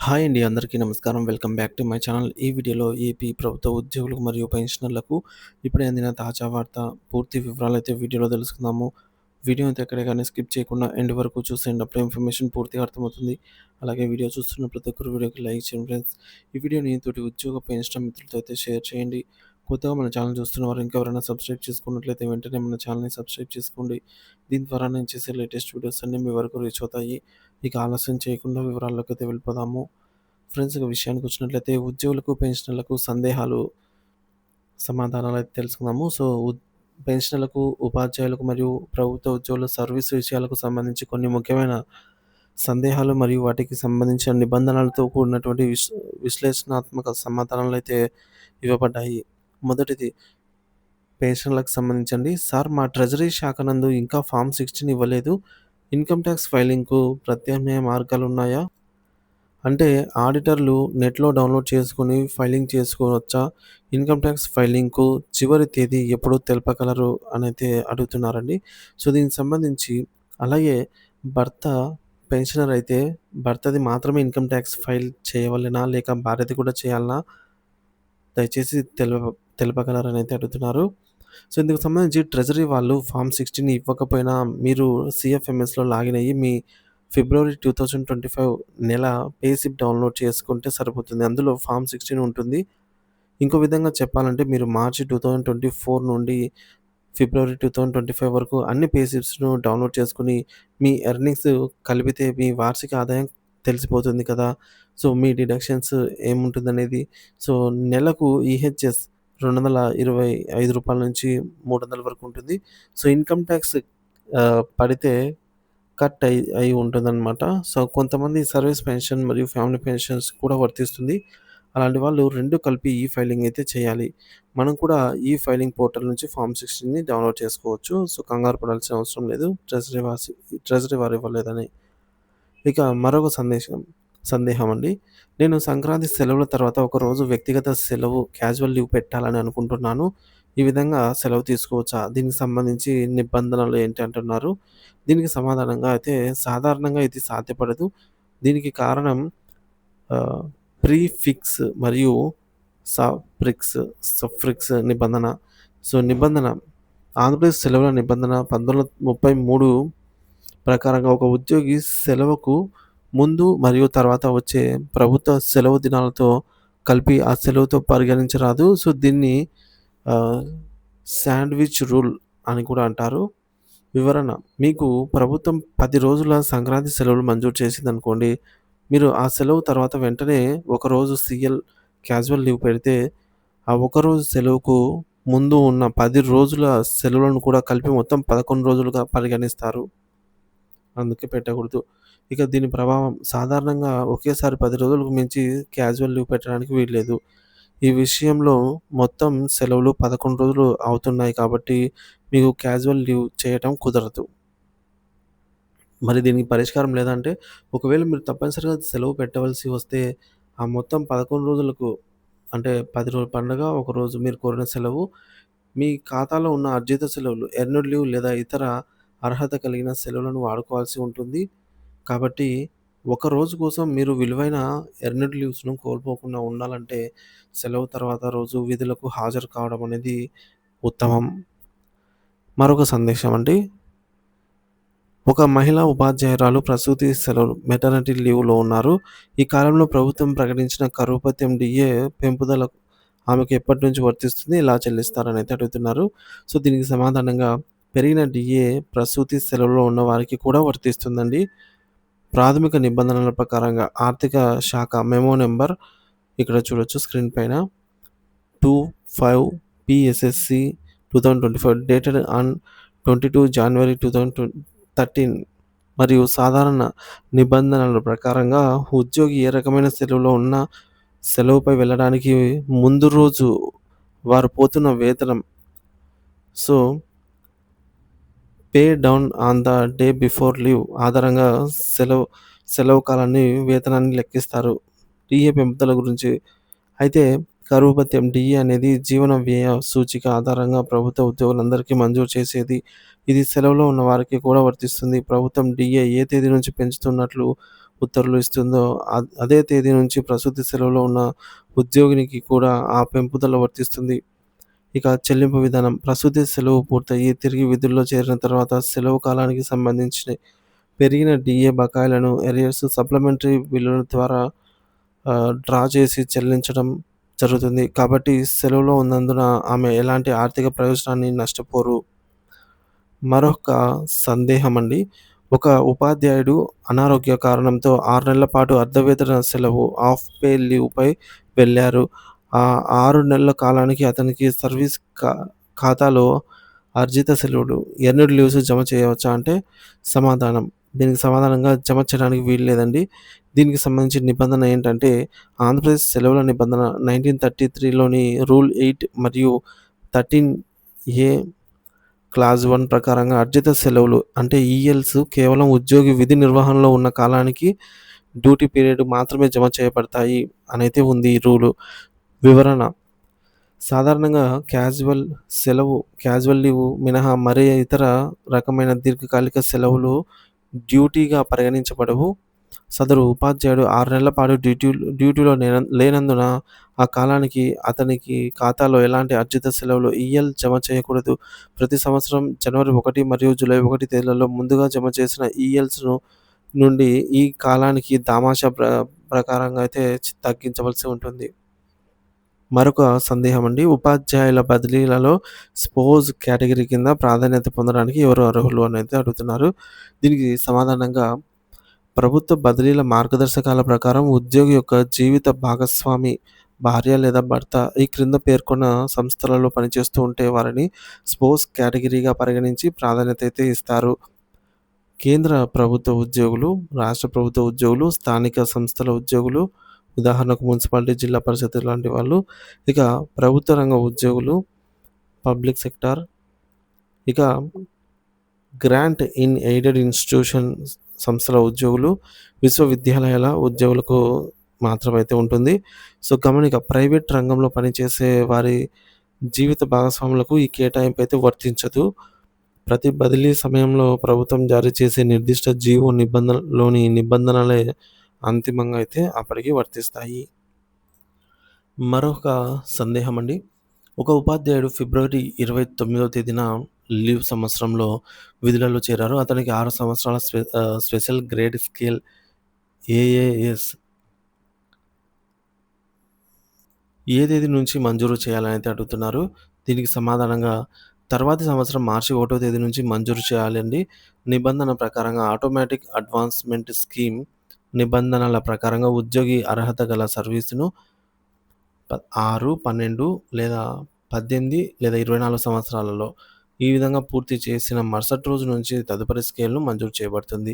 Hi అండి. అందరికీ నమస్కారం. Welcome back to my channel. ఈ వీడియోలో ఏపీ ప్రభుత్వ ఉద్యోగులకు మరియు పెన్షనర్లకు ఇప్పుడే అందిన తాజా వార్త పూర్తి వివరాలైతే వీడియోలో తెలుసుకుందాము. వీడియో అయితే ఎక్కడ గాని స్కిప్ చేయకుండా ఎండ్ వరకు చూసేయండి. అప్పుడే ఇన్ఫర్మేషన్ పూర్తిగా అర్థమవుతుంది. అలాగే వీడియో చూస్తున్న ప్రతి ఒక్కరు వీడియోకి లైక్ చేయండి ఫ్రెండ్స్. ఈ వీడియోని తోటి ఉద్యోగ పెన్షనర్ మిత్రులతో అయితే షేర్ చేయండి. కొత్తగా మన ఛానల్ చూస్తున్న వారు ఇంకెవరైనా సబ్స్క్రైబ్ చేసుకున్నట్లయితే వెంటనే మన ఛానల్‌ని సబ్స్క్రైబ్ చేసుకోండి. దీని ద్వారా నేను చేసే లేటెస్ట్ వీడియోస్ అన్నీ మీ వరకు రీచ్ అవుతాయి. ఇక ఆలస్యం చేయకుండా వివరాల్లోకైతే వెళ్ళిపోదాము. ఫ్రెండ్స్ ఇక విషయానికొచ్చినట్లయితే ఉద్యోగులకు, పెన్షనర్లకు సందేహాలు, సమాధానాలైతే తెలుసుకుందాము. పెన్షనర్లకు, ఉపాధ్యాయులకు మరియు ప్రభుత్వ ఉద్యోగుల సర్వీస్ విషయాలకు సంబంధించి కొన్ని ముఖ్యమైన సందేహాలు మరియు వాటికి సంబంధించిన నిబంధనలతో కూడినటువంటి విశ్లేషణాత్మక సమాధానాలైతే ఇవ్వబడ్డాయి. మొదటిది పెన్షన్‌లకు సంబంధించండి. సార్ మా ట్రెజరీ శాఖ నందు ఇంకా ఫార్మ్ 16 ఇవ్వలేదు. ఇన్‌కమ్ టాక్స్ ఫైలింగ్‌కు ప్రత్యామ్నాయ మార్గాలున్నాయా? అంటే ఆడిటర్లు నెట్‌లో డౌన్‌లోడ్ చేసుకొని ఫైలింగ్ చేసుకోవచ్చా? ఇన్‌కమ్ టాక్స్ ఫైలింగ్‌కు చివరి తేదీ ఎప్పుడో తెలపగలరు అనైతే అడుగుతున్నారండి. దీనికి సంబంధించి అలాగే భర్త పెన్షనర్ అయితే భర్తది మాత్రమే ఇన్‌కమ్ టాక్స్ ఫైల్ చేయవలెనా? లేక భార్యది కూడా చేయాలనా? దయచేసి తెలపగలరనైతే అడుగుతున్నారు. ఇందుకు సంబంధించి ట్రెజరీ వాళ్ళు ఫార్మ్ 16 ఇవ్వకపోయినా మీరు సీఎఫ్ఎంఎస్‌లో లాగిన్ అయ్యి మీ ఫిబ్రవరి 2025 నెల పే స్లిప్ డౌన్‌లోడ్ చేసుకుంటే సరిపోతుంది. అందులో ఫార్మ్ 16 ఉంటుంది. ఇంకో విధంగా చెప్పాలంటే మీరు మార్చి 2024 నుండి ఫిబ్రవరి 2025 వరకు అన్ని పే స్లిప్స్‌ను డౌన్‌లోడ్ చేసుకొని మీ ఎర్నింగ్స్ కలిపితే మీ వార్షిక ఆదాయం తెలిసిపోతుంది కదా! మీ డిడక్షన్స్ ఏముంటుందనేది. నెలకు ఈహెచ్ఎస్ రూ. 225 నుంచి 300 వరకు ఉంటుంది. ఇన్‌కమ్ టాక్స్ పడితే కట్ అయి ఉంటుందనమాట. కొంతమంది సర్వీస్ పెన్షన్ మరియు ఫ్యామిలీ పెన్షన్స్ కూడా వర్తిస్తుంది. అలాంటి వాళ్ళు 2 కలిపి ఈ ఫైలింగ్ అయితే చేయాలి. మనం కూడా ఈ ఫైలింగ్ పోర్టల్ నుంచి ఫార్మ్ 16ని డౌన్‌లోడ్ చేసుకోవచ్చు. కంగారు పడాల్సిన అవసరం లేదు. ట్రెజరీ వారు ఇవ్వలేదని. ఇక మరొక సందేహం అండి. నేను సంక్రాంతి సెలవుల తర్వాత ఒకరోజు వ్యక్తిగత సెలవు క్యాజువల్ లీవ్ పెట్టాలని అనుకుంటున్నాను. ఈ విధంగా సెలవు తీసుకోవచ్చా? దీనికి సంబంధించి నిబంధనలు ఏంటి అంటున్నారు. దీనికి సమాధానంగా అయితే సాధారణంగా ఇది సాధ్యపడదు. దీనికి కారణం ఆహ్, ప్రీఫిక్స్ మరియు సఫ్రిక్స్ నిబంధన. నిబంధన ఆంధ్రప్రదేశ్ సెలవుల నిబంధన 1933 ప్రకారంగా ఒక ఉద్యోగి సెలవుకు ముందు మరియు తర్వాత వచ్చే ప్రభుత్వ సెలవు దినాలతో కలిపి ఆ సెలవుతో పరిగణించరాదు. దీన్ని ఆహ్, శాండ్‌విచ్ రూల్ అని కూడా అంటారు. వివరణ: మీకు ప్రభుత్వం 10 రోజుల సంక్రాంతి సెలవులు మంజూరు చేసిందనుకోండి. మీరు ఆ సెలవు తర్వాత వెంటనే ఒకరోజు క్యాజువల్ లీవ్ పెడితే, ఆ ఒకరోజు సెలవుకు ముందు ఉన్న 10 రోజుల సెలవులను కూడా కలిపి మొత్తం 11 రోజులుగా పరిగణిస్తారు. అందుకే పెట్టకూడదు. ఇక దీని ప్రభావం సాధారణంగా ఒకేసారి 10 రోజులకు మించి క్యాజువల్ లీవ్ పెట్టడానికి వీల్లేదు. ఈ విషయంలో మొత్తం సెలవులు 11 రోజులు అవుతున్నాయి కాబట్టి మీకు క్యాజువల్ లీవ్ చేయటం కుదరదు. మరి దీనికి పరిష్కారం లేదంటే, ఒకవేళ మీరు తప్పనిసరిగా సెలవు పెట్టవలసి వస్తే, ఆ మొత్తం 11 రోజులకు అంటే 10 రోజుల పండగ, ఒకరోజు మీరు కోరిన సెలవు, మీ ఖాతాలో ఉన్న అర్జిత సెలవులు, ఎర్న్డ్ లీవ్ లేదా ఇతర అర్హత కలిగిన సెలవులను వాడుకోవాల్సి ఉంటుంది. కాబట్టి ఒక రోజు కోసం మీరు విలువైన ఎర్న్డ్ లీవ్స్‌ను కోల్పోకుండా ఉండాలంటే, సెలవు తర్వాత రోజు విధులకు హాజరు కావడం అనేది ఉత్తమం. మరొక సందేశం అండి. ఒక మహిళా ఉపాధ్యాయురాలు ప్రసూతి సెలవులు మెటర్నిటీ లీవ్‌లో ఉన్నారు. ఈ కాలంలో ప్రభుత్వం ప్రకటించిన కరువు భత్యం డిఏ పెంపుదల ఆమెకు ఎప్పటి నుంచి వర్తిస్తుంది? ఎలా చెల్లిస్తారని అయితే అడుగుతున్నారు. దీనికి సమాధానంగా పెరిగిన డిఏ ప్రసూతి సెలవులో ఉన్న వారికి కూడా వర్తిస్తుందండి. ప్రాథమిక నిబంధనల ప్రకారంగా ఆర్థిక శాఖ మెమో నంబర్ ఇక్కడ చూడొచ్చు స్క్రీన్ పైన 25 PSSC 2025 డేటెడ్ ఆన్ 22 January 2013 మరియు సాధారణ నిబంధనల ప్రకారంగా ఉద్యోగి ఏ రకమైన సెలవులో ఉన్నా సెలవుపై వెళ్ళడానికి ముందు రోజు వారు పోతున్న వేతనం so, pay down on the day before leave ఆధారంగా సెలవు సెలవు కాలాన్ని వేతనాన్ని లెక్కిస్తారు. డిఏ పెంపుదల గురించి అయితే కరువు భత్యం డిఏ అనేది జీవన వ్యయ సూచిక ఆధారంగా ప్రభుత్వ ఉద్యోగులందరికీ మంజూరు చేసేది. ఇది సెలవులో ఉన్న వారికి కూడా వర్తిస్తుంది. ప్రభుత్వం డిఏ ఏ తేదీ నుంచి పెంచుతున్నట్లు ఉత్తర్వులు ఇస్తుందో అదే తేదీ నుంచి ప్రసూతి సెలవులో ఉన్న ఉద్యోగినికి కూడా ఆ పెంపుదల వర్తిస్తుంది. ఇక చెల్లింపు విధానం ప్రసూతి సెలవు పూర్తయ్యి తిరిగి విధుల్లో చేరిన తర్వాత సెలవు కాలానికి సంబంధించిన పెరిగిన డిఏ బకాయిలను ఎరియర్స్ సప్లిమెంటరీ బిల్లుల ద్వారా డ్రా చేసి చెల్లించడం జరుగుతుంది. కాబట్టి సెలవులో ఉన్నందున ఆమె ఎలాంటి ఆర్థిక ప్రయోజనాన్ని నష్టపోరు. మరొక సందేహమండి. ఒక ఉపాధ్యాయుడు అనారోగ్య కారణంతో 6 నెలల పాటు అర్ధవేతన సెలవు హాఫ్ పే లీవ్‌పై వెళ్లారు. ఆ 6 నెలల కాలానికి అతనికి సర్వీస్ ఖాతాలో అర్జిత సెలవులు, ఎర్న్డ్ లీవ్స్ జమ చేయవచ్చా అంటే సమాధానం. దీనికి సమాధానంగా జమ చేయడానికి వీలు లేదండి. దీనికి సంబంధించిన నిబంధన ఏంటంటే ఆంధ్రప్రదేశ్ సెలవుల నిబంధన 1933లోని రూల్ 8 మరియు 13 క్లాజ్ 1 ప్రకారంగా అర్జిత సెలవులు అంటే ఈఎల్స్ కేవలం ఉద్యోగి విధి నిర్వహణలో ఉన్న కాలానికి డ్యూటీ పీరియడ్ మాత్రమే జమ చేయబడతాయి అనైతే ఉంది ఈ రూలు. వివరణ సాధారణంగా క్యాజువల్ లీవ్ మినహా మరే ఇతర రకమైన దీర్ఘకాలిక సెలవులు డ్యూటీగా పరిగణించబడవు. సదరు ఉపాధ్యాయుడు 6 నెలల పాటు డ్యూటీలో లేనందున ఆ కాలానికి అతనికి ఖాతాలో ఎలాంటి అర్జిత సెలవులు ఈఎల్ జమ చేయకూడదు. ప్రతి సంవత్సరం జనవరి 1 మరియు జూలై 1 తేదీలలో ముందుగా జమ చేసిన ఈఎల్స్‌ను నుండి ఈ కాలానికి దామాషా ప్రకారంగా అయితే తగ్గించవలసి ఉంటుంది. మరొక సందేహమండి. ఉపాధ్యాయుల బదిలీలలో స్పోజ్ కేటగిరీ కింద ప్రాధాన్యత పొందడానికి ఎవరు అర్హులు అనైతే అడుగుతున్నారు. దీనికి సమాధానంగా ప్రభుత్వ బదిలీల మార్గదర్శకాల ప్రకారం ఉద్యోగి యొక్క జీవిత భాగస్వామి, భార్య లేదా భర్త ఈ క్రింద పేర్కొన్న సంస్థలలో పనిచేస్తూ ఉంటే వారిని స్పోజ్ కేటగిరీగా పరిగణించి ప్రాధాన్యత అయితే ఇస్తారు. కేంద్ర ప్రభుత్వ ఉద్యోగులు, రాష్ట్ర ప్రభుత్వ ఉద్యోగులు, స్థానిక సంస్థల ఉద్యోగులు, ఉదాహరణకు మున్సిపాలిటీ, జిల్లా పరిషత్ లాంటి వాళ్ళు, ఇక ప్రభుత్వ రంగ ఉద్యోగులు, పబ్లిక్ సెక్టార్, ఇక గ్రాంట్ ఇన్ ఎయిడెడ్ ఇన్‌స్టిట్యూషన్ సంస్థల ఉద్యోగులు, విశ్వవిద్యాలయాల ఉద్యోగులకు మాత్రమైతే ఉంటుంది. సో, గమనిక ప్రైవేట్ రంగంలో పనిచేసే వారి జీవిత భాగస్వాములకు ఈ కేటాయింపు అయితే వర్తించదు. ప్రతి బదిలీ సమయంలో ప్రభుత్వం జారీ చేసే నిర్దిష్ట జీవో నిబంధనలోని నిబంధనలే అంతిమంగా అయితే అప్పటికి వర్తిస్తాయి. మరొక సందేహమండి. ఒక ఉపాధ్యాయుడు ఫిబ్రవరి 29వ తేదీన లీవ్ సంవత్సరంలో విధులలో చేరారు. అతనికి 6 సంవత్సరాల స్పెషల్ గ్రేడ్ స్కేల్ ఏఏఎస్ ఏ తేదీ నుంచి మంజూరు చేయాలని అయితే అడుగుతున్నారు. దీనికి సమాధానంగా తర్వాతి సంవత్సరం మార్చి 1వ తేదీ నుంచి మంజూరు చేయాలండి. నిబంధన ప్రకారంగా ఆటోమేటిక్ అడ్వాన్స్‌మెంట్ స్కీమ్ నిబంధనల ప్రకారంగా ఉద్యోగి అర్హత గల సర్వీసును 6, 12 లేదా 18 లేదా 24 సంవత్సరాలలో ఈ విధంగా పూర్తి చేసిన మరుసటి రోజు నుంచి తదుపరి స్కేల్‌ను మంజూరు చేయబడుతుంది.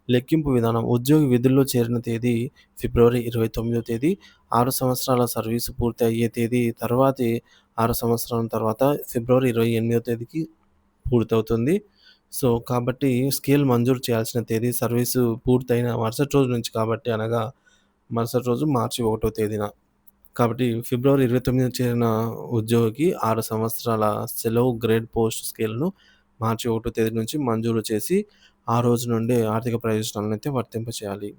లెక్కింపు విధానం ఉద్యోగి విధుల్లో చేరిన తేదీ ఫిబ్రవరి 29వ తేదీ, 6 సంవత్సరాల సర్వీసు పూర్తి అయ్యే తేదీ తర్వాతి 6 సంవత్సరాల తర్వాత ఫిబ్రవరి 28వ తేదీకి పూర్తవుతుంది. సో, కాబట్టి స్కేల్ మంజూరు చేయాల్సిన తేదీ సర్వీసు పూర్తయిన మరుసటి రోజు నుంచి కాబట్టి అనగా మరుసటి రోజు మార్చి 1వ తేదీన. కాబట్టి ఫిబ్రవరి 29న చేరిన ఉద్యోగికి 6 సంవత్సరాల సెలవు గ్రేడ్ పోస్ట్ స్కేల్‌ను మార్చి 1వ తేదీ నుంచి మంజూరు చేసి, ఆ రోజు నుండే ఆర్థిక ప్రయోజనాలనైతే వర్తింపచేయాలి.